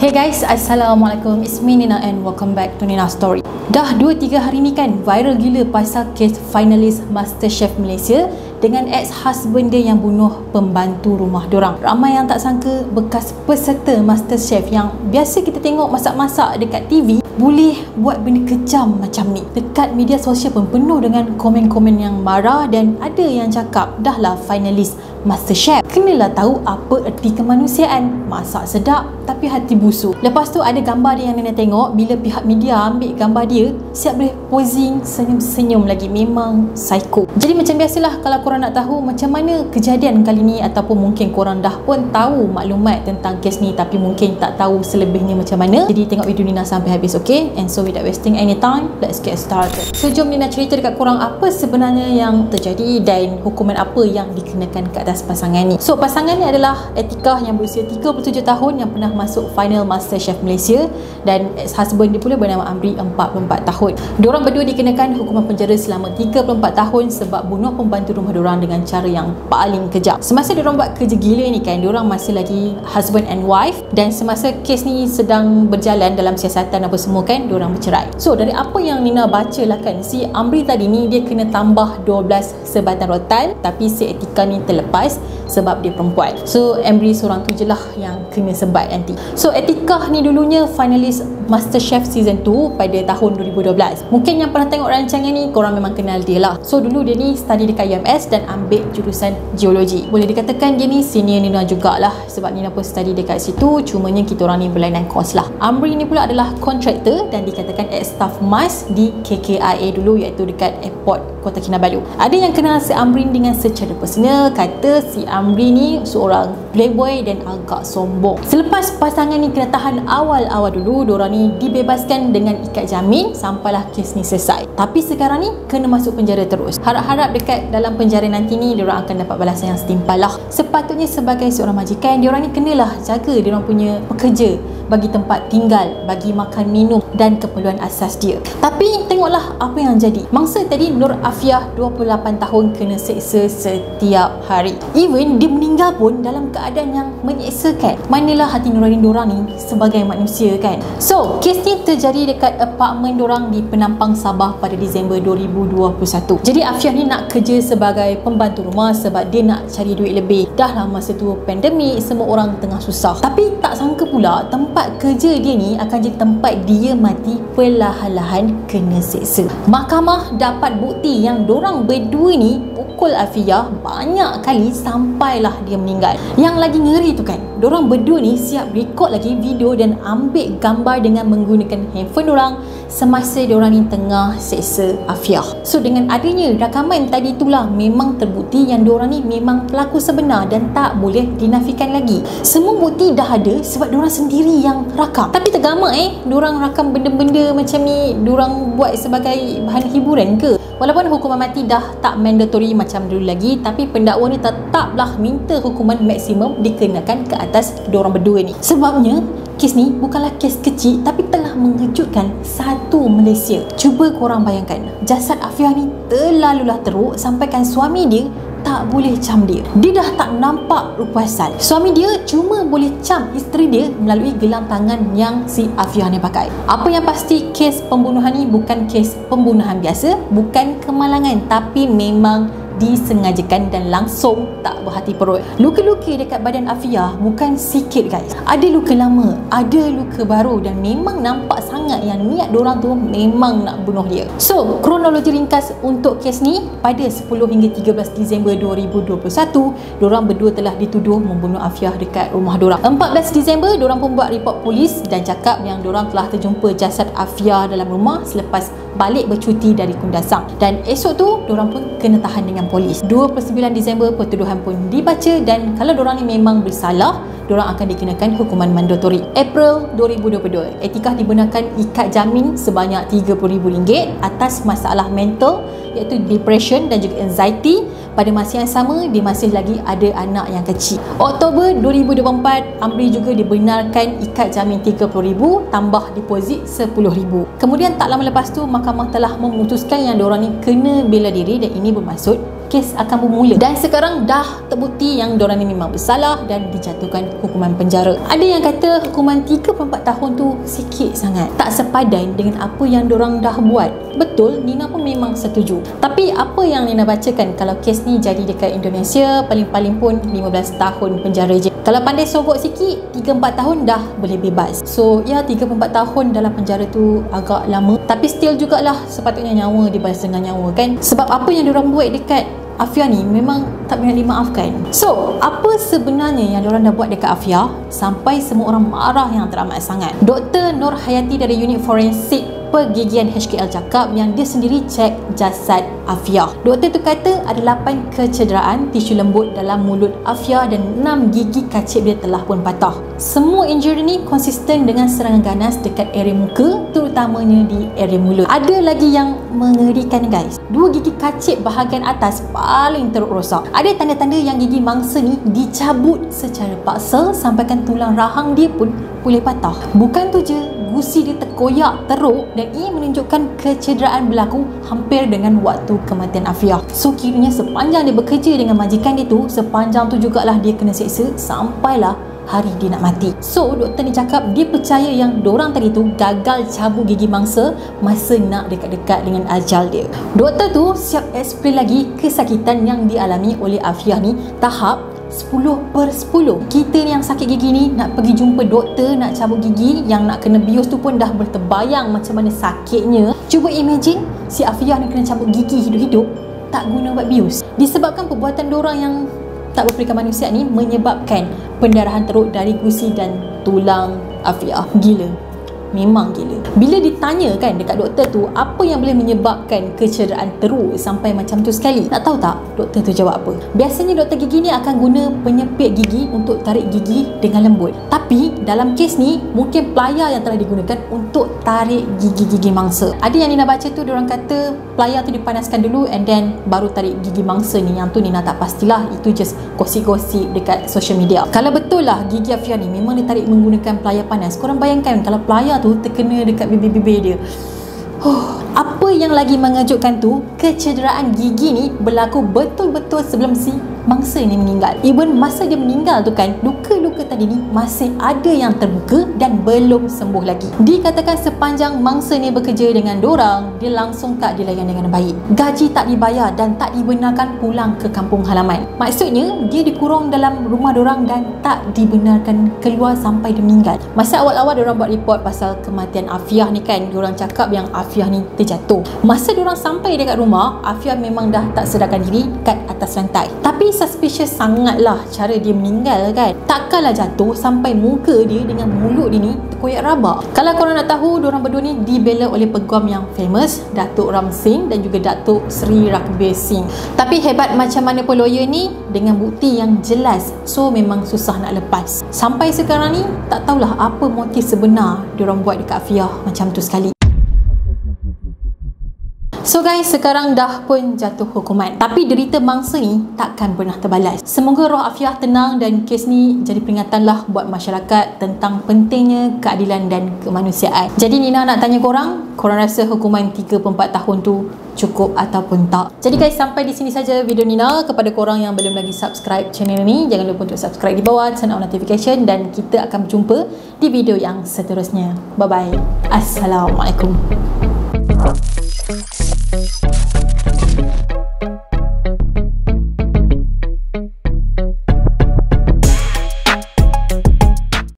Hey guys, Assalamualaikum. It's me Nina and welcome back to Nina Story. Dah 2-3 hari ni kan viral gila pasal kes finalis MasterChef Malaysia dengan ex-husband dia yang bunuh pembantu rumah dorang. Ramai yang tak sangka bekas peserta MasterChef yang biasa kita tengok masak-masak dekat TV boleh buat benda kejam macam ni. Dekat media sosial pun penuh dengan komen-komen yang marah dan ada yang cakap dahlah finalis MasterChef, kenalah tahu apa erti kemanusiaan. Masak sedap tapi hati busuk. Lepas tu ada gambar dia yang Nina tengok, bila pihak media ambil gambar dia, siap boleh posing senyum-senyum lagi. Memang psycho. Jadi macam biasalah, kalau korang nak tahu macam mana kejadian kali ni, ataupun mungkin korang dah pun tahu maklumat tentang kes ni tapi mungkin tak tahu selebihnya macam mana, jadi tengok video Nina sampai habis, okay? And so without wasting any time, let's get started. So jom Nina cerita dekat korang apa sebenarnya yang terjadi dan hukuman apa yang dikenakan ke atas pasangan ni. So pasangan ni adalah Etika yang berusia 37 tahun yang pernah masuk final MasterChef Malaysia, dan ex-husband dia pula bernama Amri, 44 tahun. Diorang berdua dikenakan hukuman penjara selama 34 tahun sebab bunuh pembantu rumah diorang dengan cara yang paling kejam. Semasa diorang buat kerja gila ni kan, diorang masih lagi husband and wife, dan semasa kes ni sedang berjalan dalam siasatan apa semua kan, diorang bercerai. So dari apa yang Nina baca lah kan, si Amri tadi ni dia kena tambah 12 sebatan rotan, tapi si Etika ni terlepas sebab dia perempuan. So Amri seorang tu je lah yang kena sebat nanti. So Etika ni dulunya finalis MasterChef season 2 pada tahun 2012. Mungkin yang pernah tengok rancangan ni korang memang kenal dia lah. So dulu dia ni study dekat UMS dan ambil jurusan geologi. Boleh dikatakan dia ni senior Nina jugalah sebab Nina pun study dekat situ, cumanya kita orang ni berlainan kos lah. Amri ni pula adalah kontraktor dan dikatakan ex-staff MAS di KKIA dulu, iaitu dekat airport Kota Kinabalu. Ada yang kenal si Amri dengan secara personal, kata si Amri ni seorang playboy dan agak sombong. Selepas pasangan ni kena tahan awal-awal dulu, diorang ni dibebaskan dengan ikat jamin sampailah kes ni selesai. Tapi sekarang ni kena masuk penjara terus. Harap-harap dekat dalam penjara nanti ni diorang akan dapat balasan yang setimpal lah. Sepatutnya sebagai seorang majikan, diorang ni kenalah jaga diorang punya pekerja, bagi tempat tinggal, bagi makan minum dan keperluan asas dia. Tapi tengoklah apa yang jadi. Mangsa tadi Nur Afiah 28 tahun kena seksa setiap hari. Even dia meninggal pun dalam keadaan yang menyeksakan. Manalah hati nurani dorang ni sebagai manusia kan. So kes ni terjadi dekat apartmen dorang di Penampang, Sabah pada Disember 2021. Jadi Afiah ni nak kerja sebagai pembantu rumah sebab dia nak cari duit lebih. Dah lah masa tu pandemik, semua orang tengah susah. Tapi tak sangka pula tempat kerja dia ni akan jadi tempat dia mati perlahan-lahan kena seksa. Mahkamah dapat bukti yang dorang berdua ni pukul Afiah banyak kali sampailah dia meninggal. Yang lagi ngeri tu kan, dorang berdua ni siap rekod lagi video dan ambil gambar dengan menggunakan handphone dorang semasa dorang ni tengah seksa Afiah. So dengan adanya rakaman tadi itulah memang terbukti yang dorang ni memang pelaku sebenar dan tak boleh dinafikan lagi. Semua bukti dah ada sebab dorang sendiri yang rakam. Tapi tergamak dorang rakam benda-benda macam ni, dorang buat sebagai bahan hiburan ke? Walaupun hukuman mati dah tak mandatory macam dulu lagi, tapi pendakwa ni tetaplah minta hukuman maksimum dikenakan ke atas dorang berdua ni. Sebabnya kes ni bukanlah kes kecil tapi telah mengejutkan satu Malaysia. Cuba korang bayangkan, jasad Afiah ni terlalulah teruk sampaikan suami dia tak boleh cam dia. Dia dah tak nampak rupa asal. Suami dia cuma boleh cam isteri dia melalui gelang tangan yang si Afiah ni pakai. Apa yang pasti, kes pembunuhan ni bukan kes pembunuhan biasa, bukan kemalangan, tapi memang disengajakan dan langsung tak berhati perut. Luka-luka dekat badan Afiah bukan sikit guys. Ada luka lama, ada luka baru, dan memang nampak sangat yang niat dorang tu memang nak bunuh dia. So kronologi ringkas untuk kes ni, pada 10 hingga 13 Disember 2021 dorang berdua telah dituduh membunuh Afiah dekat rumah dorang. 14 Disember dorang pun buat report polis dan cakap yang dorang telah terjumpa jasad Afiah dalam rumah selepas balik bercuti dari Kundasang, dan esok tu dorang pun kena tahan dengan polis. 29 Disember pertuduhan pun dibaca, dan kalau dorang ni memang bersalah, dorang akan dikenakan hukuman mandatori. April 2022, Etika dibenarkan ikat jamin sebanyak RM30,000 atas masalah mental iaitu depression dan juga anxiety. Pada masa yang sama, dia masih lagi ada anak yang kecil. Oktober 2024, Amri juga dibenarkan ikat jamin RM30,000 tambah deposit RM10,000. Kemudian tak lama lepas tu, mahkamah telah memutuskan yang diorang ni kena bela diri, dan ini bermaksud kes akan bermula. Dan sekarang dah terbukti yang diorang ni memang bersalah dan dijatuhkan hukuman penjara. Ada yang kata hukuman 34 tahun tu sikit sangat, tak sepadan dengan apa yang diorang dah buat. Betul, Nina pun memang setuju. Tapi apa yang Nina bacakan, kalau kes ni jadi dekat Indonesia, paling-paling pun 15 tahun penjara je. Kalau pandai sogok sikit, 3-4 tahun dah boleh bebas. So ya, 3-4 tahun dalam penjara tu agak lama, tapi still jugalah sepatutnya nyawa dibalas dengan nyawa kan. Sebab apa yang diorang buat dekat Afia ni memang tak boleh dimaafkan. So, apa sebenarnya yang diorang dah buat dekat Afia sampai semua orang marah yang teramat sangat? Dr. Nur Hayati dari unit forensik pergigian HKL cakap yang dia sendiri cek jasad Afia. Doktor tu kata ada 8 kecederaan tisu lembut dalam mulut Afia dan 6 gigi kacip dia telah pun patah. Semua injury ni konsisten dengan serangan ganas dekat area muka, terutamanya di area mulut. Ada lagi yang mengerikan guys. 2 gigi kacip bahagian atas paling teruk rosak. Ada tanda-tanda yang gigi mangsa ni dicabut secara paksa sampaikan tulang rahang dia pun boleh patah. Bukan tu je, gusi dia terkoyak teruk dan ia menunjukkan kecederaan berlaku hampir dengan waktu kematian Afia. So kiranya sepanjang dia bekerja dengan majikan dia tu, sepanjang tu jugalah dia kena seksa sampailah hari dia nak mati. So doktor ni cakap dia percaya yang dorang tadi tu gagal cabut gigi mangsa masa nak dekat-dekat dengan ajal dia. Doktor tu siap explain lagi kesakitan yang dialami oleh Afia ni tahap 10/10. Kita ni yang sakit gigi ni nak pergi jumpa doktor nak cabut gigi, yang nak kena bius tu pun dah berterbayang macam mana sakitnya. Cuba imagine si Afia ni kena cabut gigi hidup-hidup tak guna buat bius. Disebabkan perbuatan dorang yang tak berperikan manusia ni menyebabkan pendarahan teruk dari gusi dan tulang Afia. Gila. Memang gila. Bila ditanya kan dekat doktor tu apa yang boleh menyebabkan kecederaan teruk sampai macam tu sekali, nak tahu tak doktor tu jawab apa? Biasanya doktor gigi ni akan guna penyepit gigi untuk tarik gigi dengan lembut. Tapi dalam kes ni mungkin plier yang telah digunakan untuk tarik gigi-gigi mangsa. Ada yang Nina baca tu diorang kata plier tu dipanaskan dulu and then baru tarik gigi mangsa ni. Yang tu Nina tak pastilah, itu just gosip-gosip dekat social media. Kalau betul lah gigi Afia ni memang ditarik menggunakan plier panas, korang bayangkan kalau plier tu terkena dekat bibir-bibir dia. Apa yang lagi mengejutkan tu, kecederaan gigi ni berlaku betul-betul sebelum si mangsa ni meninggal. Even masa dia meninggal tu kan, luka-luka tadi ni masih ada yang terbuka dan belum sembuh lagi. Dikatakan sepanjang mangsa ni bekerja dengan dorang, dia langsung tak dilayan dengan baik. Gaji tak dibayar dan tak dibenarkan pulang ke kampung halaman. Maksudnya dia dikurung dalam rumah dorang dan tak dibenarkan keluar sampai dia meninggal. Masa awal-awal dorang buat report pasal kematian Afia ni kan, dorang cakap yang Afia ni terjatuh. Masa dorang sampai dekat rumah, Afia memang dah tak sedarkan diri kat atas lantai. Tapi suspicious sangatlah cara dia meninggal kan. Takkanlah jatuh sampai muka dia dengan mulut dia ni terkoyak rabak. Kalau korang nak tahu, diorang berdua ni dibela oleh peguam yang famous, Datuk Ram Singh dan juga Datuk Sri Rakbir Singh. Tapi hebat macam mana pun lawyer ni, dengan bukti yang jelas, so memang susah nak lepas. Sampai sekarang ni tak tahulah apa motif sebenar diorang buat dekat Afia macam tu sekali. So guys, sekarang dah pun jatuh hukuman, tapi derita mangsa ni takkan pernah terbalas. Semoga roh Afia tenang dan kes ni jadi peringatan lah buat masyarakat tentang pentingnya keadilan dan kemanusiaan. Jadi Nina nak tanya korang rasa hukuman 34 tahun tu cukup ataupun tak? Jadi guys, sampai di sini saja video Nina. Kepada korang yang belum lagi subscribe channel ni, jangan lupa untuk subscribe di bawah, turn on notification, dan kita akan berjumpa di video yang seterusnya. Bye bye. Assalamualaikum.